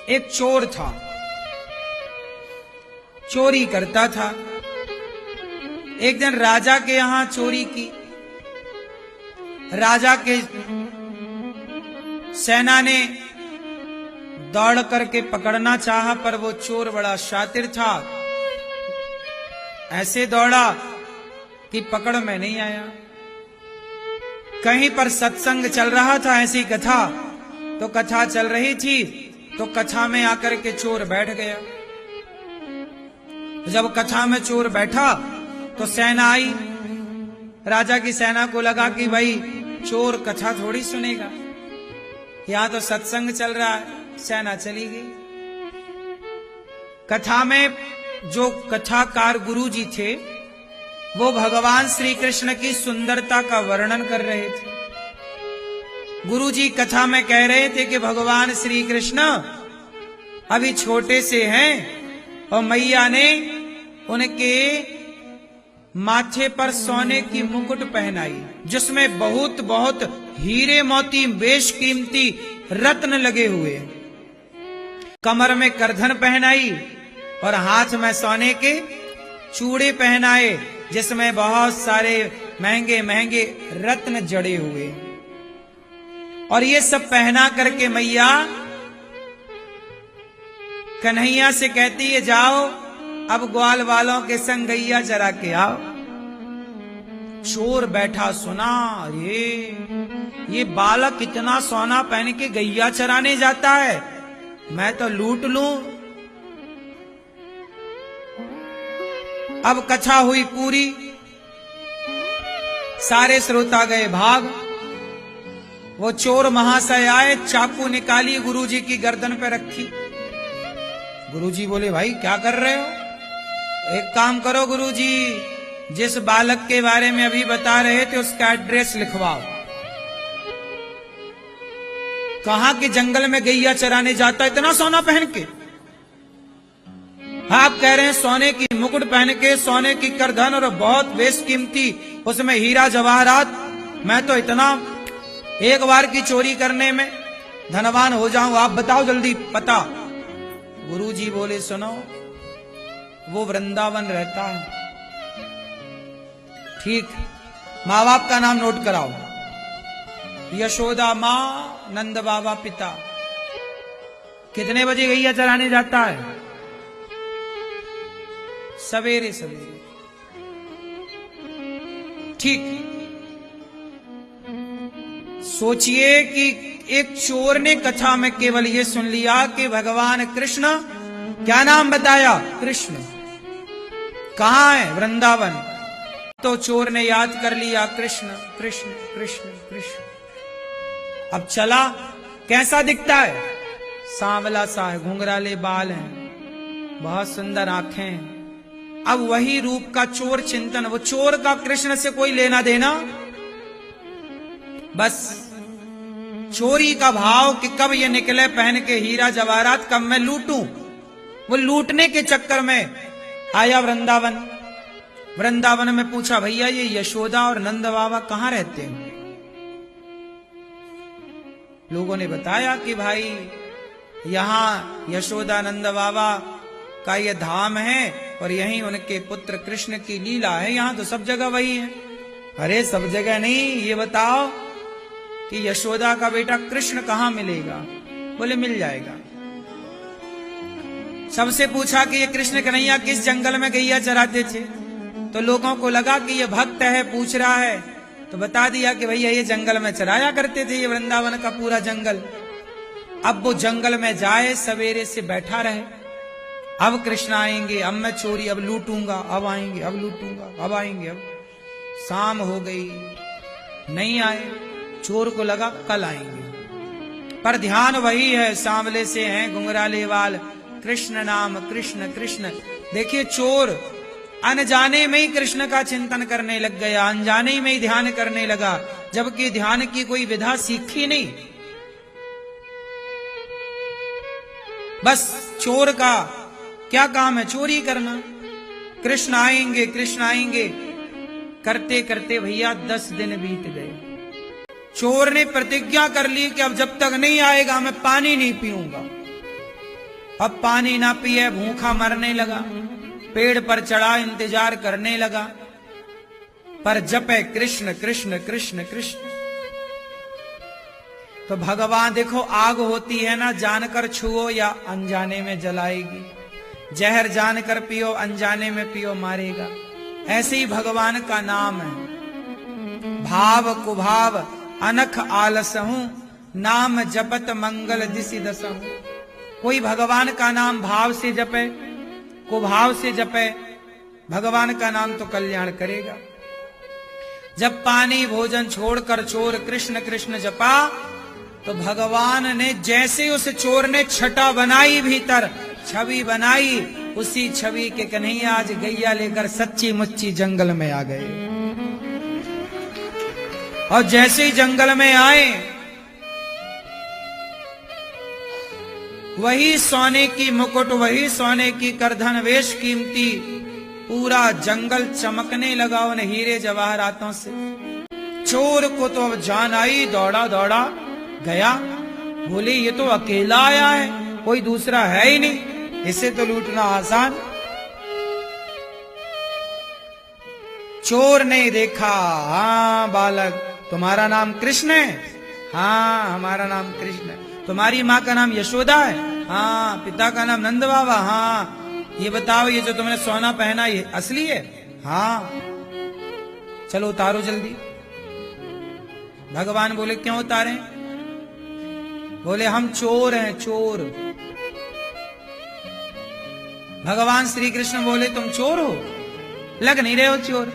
एक चोर था, चोरी करता था। एक दिन राजा के यहां चोरी की। राजा के सेना ने दौड़ करके पकड़ना चाहा, पर वो चोर बड़ा शातिर था। ऐसे दौड़ा कि पकड़ में नहीं आया। कहीं पर सत्संग चल रहा था, ऐसी कथा, तो कथा चल रही थी, तो कथा में आकर के चोर बैठ गया। जब कथा में चोर बैठा तो सेना आई। राजा की सेना को लगा कि भाई चोर कथा थोड़ी सुनेगा, यहां तो सत्संग चल रहा है। सेना चली गई। कथा में जो कथाकार गुरु जी थे, वो भगवान श्री कृष्ण की सुंदरता का वर्णन कर रहे थे। गुरु जी कथा में कह रहे थे कि भगवान श्री कृष्ण अभी छोटे से हैं और मैया ने उनके माथे पर सोने की मुकुट पहनाई, जिसमें बहुत बहुत हीरे मोती बेशकीमती रत्न लगे हुए। कमर में करधन पहनाई और हाथ में सोने के चूड़े पहनाए, जिसमें बहुत सारे महंगे महंगे रत्न जड़े हुए। और ये सब पहना करके मैया कन्हैया से कहती है, जाओ अब ग्वाल वालों के संग गैया चरा के आओ। चोर बैठा सुना, ये बालक इतना सोना पहन के गैया चराने जाता है, मैं तो लूट लूं। अब कथा हुई पूरी, सारे श्रोता गए भाग। वो चोर महाशय आए, चाकू निकाली, गुरुजी की गर्दन पे रखी। गुरुजी बोले, भाई क्या कर रहे हो? एक काम करो गुरुजी, जिस बालक के बारे में अभी बता रहे थे उसका एड्रेस लिखवाओ। कहा कि जंगल में गैया चराने जाता इतना सोना पहन के। आप कह रहे हैं सोने की मुकुट पहन के, सोने की करधन और बहुत बेशकीमती उसमें हीरा जवाहरात। मैं तो इतना एक बार की चोरी करने में धनवान हो जाऊं, आप बताओ जल्दी पता। गुरुजी बोले, सुनो, वो वृंदावन रहता है। ठीक, माँ बाप का नाम नोट कराओ। यशोदा माँ, नंद बाबा पिता। कितने बजे गैया चराने जाता है? सवेरे सवेरे। ठीक, सोचिए कि एक चोर ने कथा में केवल ये सुन लिया कि भगवान कृष्ण, क्या नाम बताया? कृष्ण। कहां है? वृंदावन। तो चोर ने याद कर लिया, कृष्ण कृष्ण कृष्ण कृष्ण। अब चला, कैसा दिखता है? सांवला सा है, घुंघराले बाल हैं, बहुत सुंदर आंखें हैं। अब वही रूप का चोर चिंतन, वो चोर का कृष्ण से कोई लेना देना, बस चोरी का भाव कि कब ये निकले पहन के हीरा जवाहरात, कब मैं लूटूं। वो लूटने के चक्कर में आया वृंदावन। वृंदावन में पूछा, भैया ये यशोदा और नंद बाबा कहां रहते हैं? लोगों ने बताया कि भाई यहां यशोदा नंद बाबा का ये धाम है और यहीं उनके पुत्र कृष्ण की लीला है, यहां तो सब जगह वही है। अरे सब जगह नहीं, ये बताओ कि यशोदा का बेटा कृष्ण कहां मिलेगा? बोले मिल जाएगा। सबसे पूछा कि ये कृष्ण कन्हैया किस जंगल में गैया चराते थे? तो लोगों को लगा कि ये भक्त है, पूछ रहा है, तो बता दिया कि भैया ये जंगल में चराया करते थे, ये वृंदावन का पूरा जंगल। अब वो जंगल में जाए, सवेरे से बैठा रहे, अब कृष्ण आएंगे, अब मैं चोरी, अब लूटूंगा, अब आएंगे, अब लूटूंगा, अब आएंगे। अब शाम हो गई, नहीं आए। चोर को लगा कल आएंगे, पर ध्यान वही है, सांवले से हैं, घुंघराले वाल, कृष्ण नाम कृष्ण कृष्ण। देखिए चोर अनजाने में ही कृष्ण का चिंतन करने लग गया, अनजाने में ही ध्यान करने लगा, जबकि ध्यान की कोई विधा सीखी नहीं। बस चोर का क्या काम है? चोरी करना। कृष्ण आएंगे, कृष्ण आएंगे करते करते भैया 10 दिन बीत गए। चोर ने प्रतिज्ञा कर ली कि अब जब तक नहीं आएगा मैं पानी नहीं पीऊंगा। अब पानी ना पिए, भूखा मरने लगा, पेड़ पर चढ़ा इंतजार करने लगा, पर जपे कृष्ण कृष्ण कृष्ण कृष्ण। तो भगवान देखो, आग होती है ना, जानकर छुओ या अनजाने में जलाएगी, जहर जानकर पियो अनजाने में पियो मारेगा। ऐसे ही भगवान का नाम है। भाव कुभाव अनख आलसहूं, नाम जपत मंगल दिसि दसहूं। कोई भगवान का नाम भाव से जपे, कुभाव से जपे, भगवान का नाम तो कल्याण करेगा। जब पानी भोजन छोड़कर चोर कृष्ण कृष्ण जपा, तो भगवान ने जैसे उस चोर ने छटा बनाई, भीतर छवि बनाई, उसी छवि के कन्हैया आज गैया लेकर सच्ची मुच्ची जंगल में आ गए। और जैसे ही जंगल में आए, वही सोने की मुकुट, वही सोने की करधन, वेश कीमती, पूरा जंगल चमकने लगा उन हीरे जवाहरातों से। चोर को तो अब जान आई, दौड़ा दौड़ा गया, बोले ये तो अकेला आया है, कोई दूसरा है ही नहीं, इसे तो लूटना आसान। चोर ने देखा, हाँ बालक, तुम्हारा नाम कृष्ण है? हाँ हमारा नाम कृष्ण है। तुम्हारी माँ का नाम यशोदा है? हाँ। पिता का नाम नंद बाबा? हाँ। ये बताओ, ये जो तुमने सोना पहना ये असली है? हाँ। चलो उतारो जल्दी। भगवान बोले क्यों उतारे? बोले हम चोर हैं, चोर। भगवान श्री कृष्ण बोले तुम चोर हो? लग नहीं रहे हो चोर,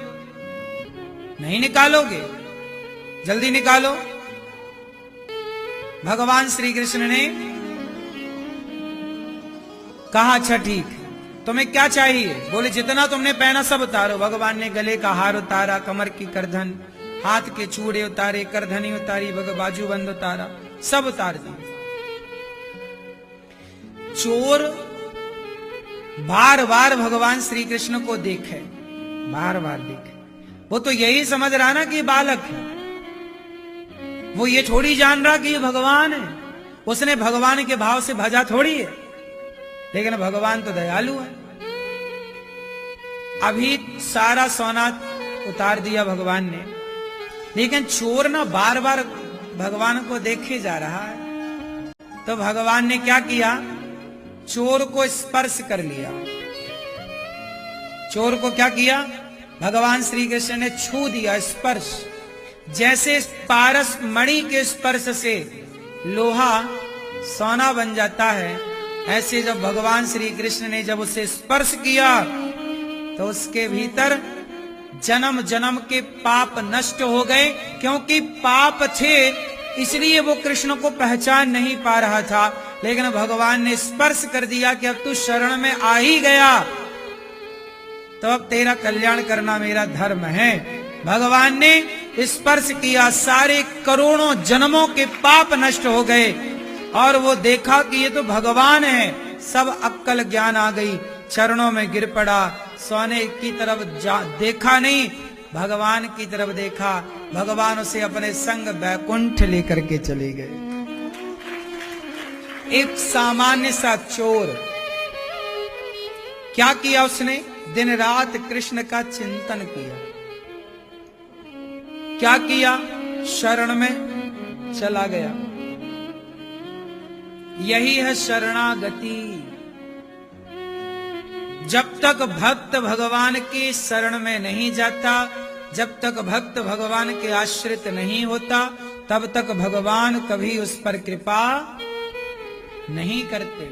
नहीं निकालोगे? जल्दी निकालो। भगवान श्री कृष्ण ने कहा अच्छा ठीक, तुम्हें क्या चाहिए? बोले जितना तुमने पहना सब उतारो। भगवान ने गले का हार उतारा, कमर की करधन, हाथ के चूड़े उतारे, करधनी उतारी, बाजूबंद उतारा, सब उतार दिए। चोर बार बार भगवान श्री कृष्ण को देखे, बार बार देखे। वो तो यही समझ रहा ना कि ये बालक है, वो ये थोड़ी जान रहा कि ये भगवान है। उसने भगवान के भाव से भजा थोड़ी है, लेकिन भगवान तो दयालु है। अभी सारा सोना उतार दिया भगवान ने, लेकिन चोर ना बार बार भगवान को देखे जा रहा है। तो भगवान ने क्या किया? चोर को स्पर्श कर लिया। चोर को क्या किया? भगवान श्री कृष्ण ने छू दिया, स्पर्श। जैसे पारस मणि के स्पर्श से लोहा सोना बन जाता है, ऐसे जब भगवान श्री कृष्ण ने जब उसे स्पर्श किया, तो उसके भीतर जन्म जन्म के पाप नष्ट हो गए। क्योंकि पाप थे इसलिए वो कृष्ण को पहचान नहीं पा रहा था, लेकिन भगवान ने स्पर्श कर दिया कि अब तू शरण में आ ही गया, तो अब तेरा कल्याण करना मेरा धर्म है। भगवान ने स्पर्श किया, सारे करोड़ों जन्मों के पाप नष्ट हो गए, और वो देखा कि ये तो भगवान है। सब अक्कल ज्ञान आ गई, चरणों में गिर पड़ा, सोने की तरफ देखा नहीं, भगवान की तरफ देखा। भगवान उसे अपने संग बैकुंठ लेकर के चले गए। एक सामान्य सा चोर क्या किया? उसने दिन रात कृष्ण का चिंतन किया। क्या किया? शरण में चला गया। यही है शरणागति। जब तक भक्त भगवान की शरण में नहीं जाता, जब तक भक्त भगवान के आश्रित नहीं होता, तब तक भगवान कभी उस पर कृपा नहीं करते।